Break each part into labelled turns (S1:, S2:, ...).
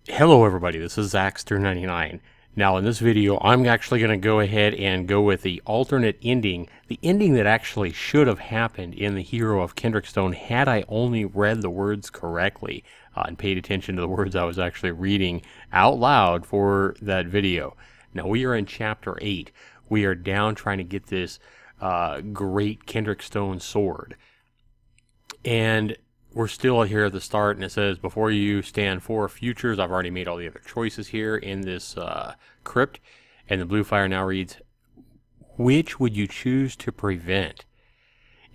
S1: Hello everybody, this is Zaxter99. Now in this video, I'm actually going to go ahead and go with the alternate ending, the ending that actually should have happened in The Hero of Kendrickstone had I only read the words correctly and paid attention to the words I was actually reading out loud for that video. Now we are in Chapter 8. We are down trying to get this great Kendrickstone sword. And we're still here at the start, and it says, before you stand for futures, I've already made all the other choices here in this crypt. And the blue fire now reads, which would you choose to prevent?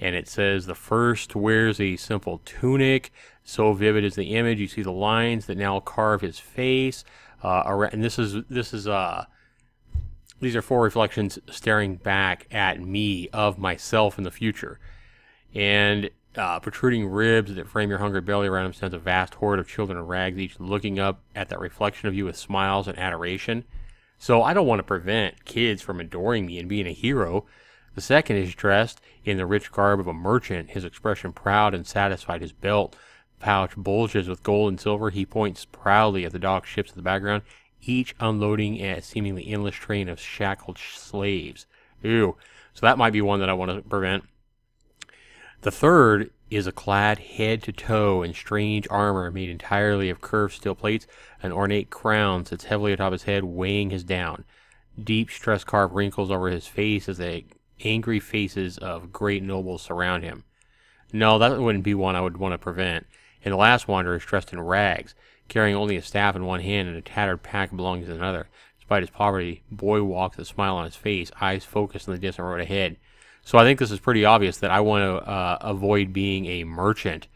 S1: And it says the first wears a simple tunic. So vivid is the image. You see the lines that now carve his face. And these are four reflections staring back at me of myself in the future. And protruding ribs that frame your hungry belly around him stands a vast horde of children in rags, each looking up at that reflection of you with smiles and adoration. So I don't want to prevent kids from adoring me and being a hero. The second is dressed in the rich garb of a merchant, his expression proud and satisfied. His belt pouch bulges with gold and silver. He points proudly at the docked ships in the background, each unloading a seemingly endless train of shackled slaves. Ew. So that might be one that I want to prevent. The third is a clad head to toe in strange armor made entirely of curved steel plates. An ornate crown sits heavily atop his head, weighing his down. Deep stress-carved wrinkles over his face as the angry faces of great nobles surround him. No, that wouldn't be one I would want to prevent. And the last wanderer is dressed in rags, carrying only a staff in one hand and a tattered pack of belongings in another. Despite his poverty, Boy walks with a smile on his face, eyes focused on the distant road ahead. So I think this is pretty obvious that I want to avoid being a merchant.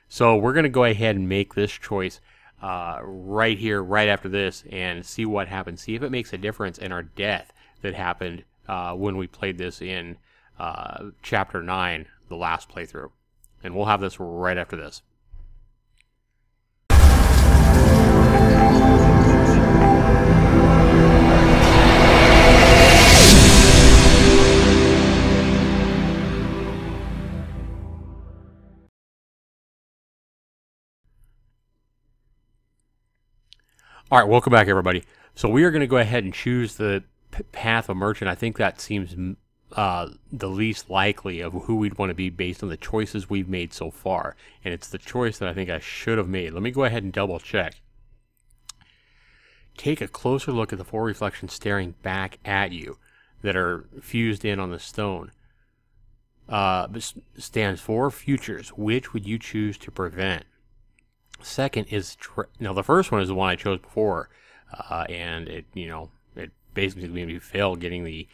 S1: So we're going to go ahead and make this choice right here, right after this, and see what happens. See if it makes a difference in our death that happened when we played this in Chapter 9, the last playthrough. And we'll have this right after this. All right, welcome back, everybody. So we are going to go ahead and choose the path of merchant. I think that seems the least likely of who we'd want to be based on the choices we've made so far. And it's the choice that I think I should have made. Let me go ahead and double check. Take a closer look at the four reflections staring back at you that are fused in on the stone. Stands for futures. Which would you choose to prevent? Second is, now the first one is the one I chose before, and it basically made me fail getting the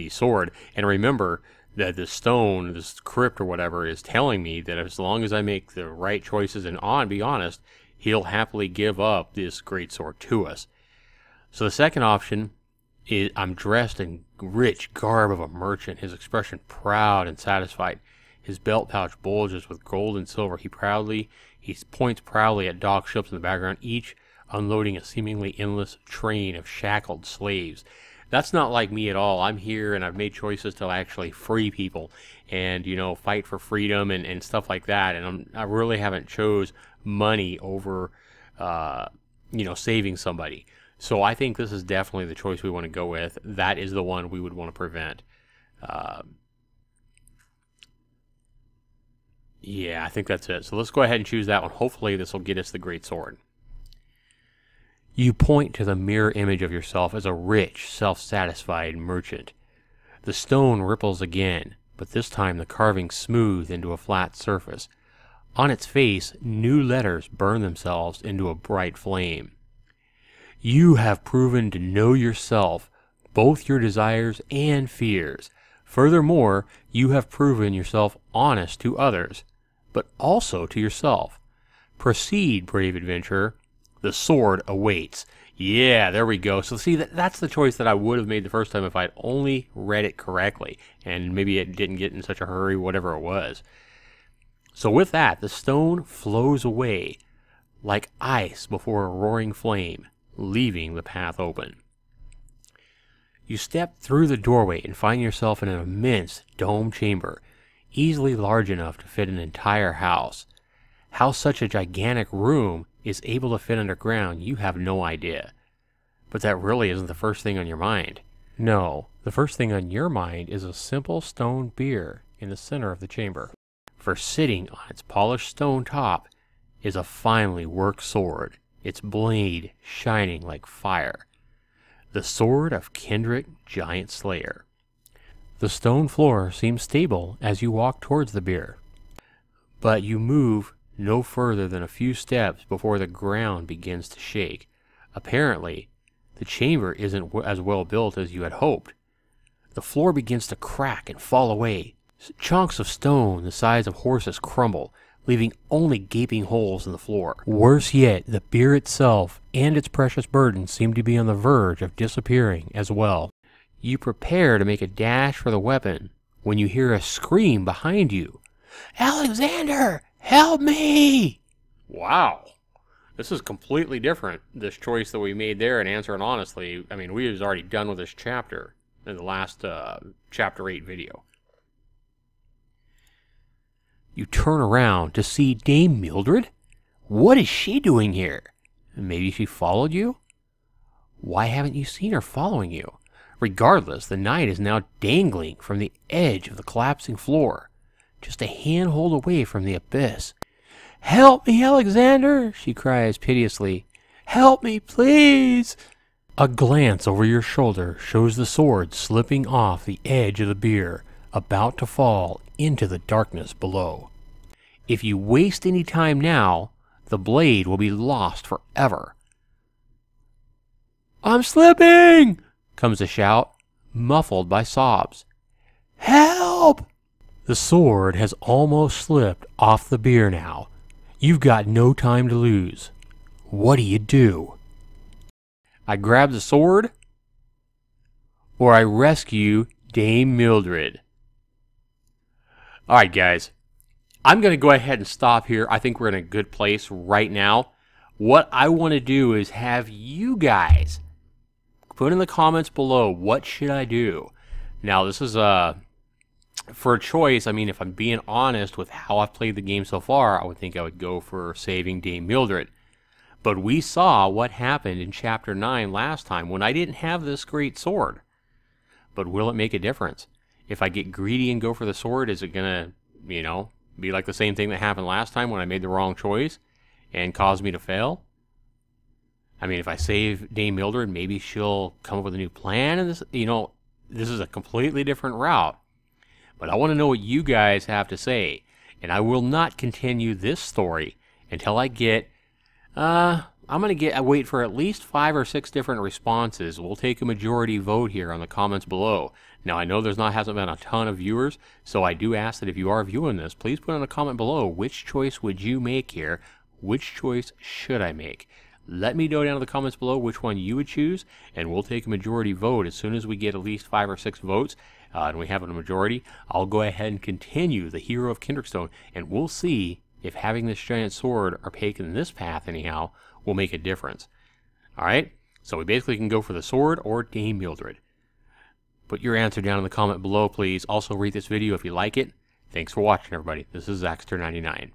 S1: sword. And remember that the stone, this crypt or whatever, is telling me that as long as I make the right choices and be honest, he'll happily give up this great sword to us. So the second option is, I'm dressed in rich garb of a merchant, his expression proud and satisfied. His belt pouch bulges with gold and silver. He points proudly at docked ships in the background, each unloading a seemingly endless train of shackled slaves. That's not like me at all. I'm here and I've made choices to actually free people and, fight for freedom and stuff like that. And I really haven't chose money over, saving somebody. So I think this is definitely the choice we want to go with. That is the one we would want to prevent. Yeah, I think that's it. So let's go ahead and choose that one. Hopefully this will get us the great sword. You point to the mirror image of yourself as a rich, self-satisfied merchant. The stone ripples again, but this time the carving smooth into a flat surface. On its face, new letters burn themselves into a bright flame. You have proven to know yourself, both your desires and fears. Furthermore, you have proven yourself honest to others, but also to yourself. Proceed, brave adventurer. The sword awaits. Yeah, there we go. So see, that's the choice that I would have made the first time if I'd only read it correctly, and maybe it didn't get in such a hurry, whatever it was. So with that, the stone flows away like ice before a roaring flame, leaving the path open. You step through the doorway and find yourself in an immense dome chamber, easily large enough to fit an entire house. How such a gigantic room is able to fit underground, you have no idea. But that really isn't the first thing on your mind. No, the first thing on your mind is a simple stone bier in the center of the chamber. For sitting on its polished stone top is a finely worked sword, its blade shining like fire. The sword of Kendrick, giant slayer. The stone floor seems stable as you walk towards the bier, but you move no further than a few steps before the ground begins to shake. Apparently, the chamber isn't as well built as you had hoped. The floor begins to crack and fall away. Chunks of stone the size of horses crumble, leaving only gaping holes in the floor. Worse yet, the bier itself and its precious burden seem to be on the verge of disappearing as well. You prepare to make a dash for the weapon when you hear a scream behind you. "Alexander, help me!" Wow. This is completely different, this choice that we made there, and answering honestly, I mean, we was already done with this chapter in the last chapter 8 video. You turn around to see Dame Mildred? What is she doing here? Maybe she followed you? Why haven't you seen her following you? Regardless, the knight is now dangling from the edge of the collapsing floor, just a handhold away from the abyss. "Help me, Alexander!" she cries piteously. "Help me, please!" A glance over your shoulder shows the sword slipping off the edge of the bier, about to fall into the darkness below. If you waste any time now, the blade will be lost forever. "I'm slipping!" comes a shout, muffled by sobs. "Help!" The sword has almost slipped off the bier now. You've got no time to lose. What do? I grab the sword, or I rescue Dame Mildred. Alright guys, I'm going to go ahead and stop here. I think we're in a good place right now. What I want to do is have you guys put in the comments below, what should I do? Now this is for a choice. I mean, if I'm being honest with how I've played the game so far, I would think I would go for saving Dame Mildred. But we saw what happened in Chapter 9 last time when I didn't have this great sword. But will it make a difference? If I get greedy and go for the sword, is it going to, you know, be like the same thing that happened last time when I made the wrong choice and caused me to fail? I mean, if I save Dame Mildred, maybe she'll come up with a new plan, and this, you know, this is a completely different route. But I want to know what you guys have to say, and I will not continue this story until I get, I'm going to wait for at least 5 or 6 different responses. We'll take a majority vote here on the comments below. Now, I know hasn't been a ton of viewers, so I do ask that if you are viewing this, please put in a comment below, which choice would you make here? Which choice should I make? Let me know down in the comments below which one you would choose, and we'll take a majority vote. As soon as we get at least 5 or 6 votes, and we have a majority, I'll go ahead and continue the Hero of Kendrickstone, and we'll see if having this giant sword, or taking this path anyhow, will make a difference. Alright, so we basically can go for the sword or Dame Mildred. Put your answer down in the comment below, please. Also rate this video if you like it. Thanks for watching, everybody. This is Zaxter99.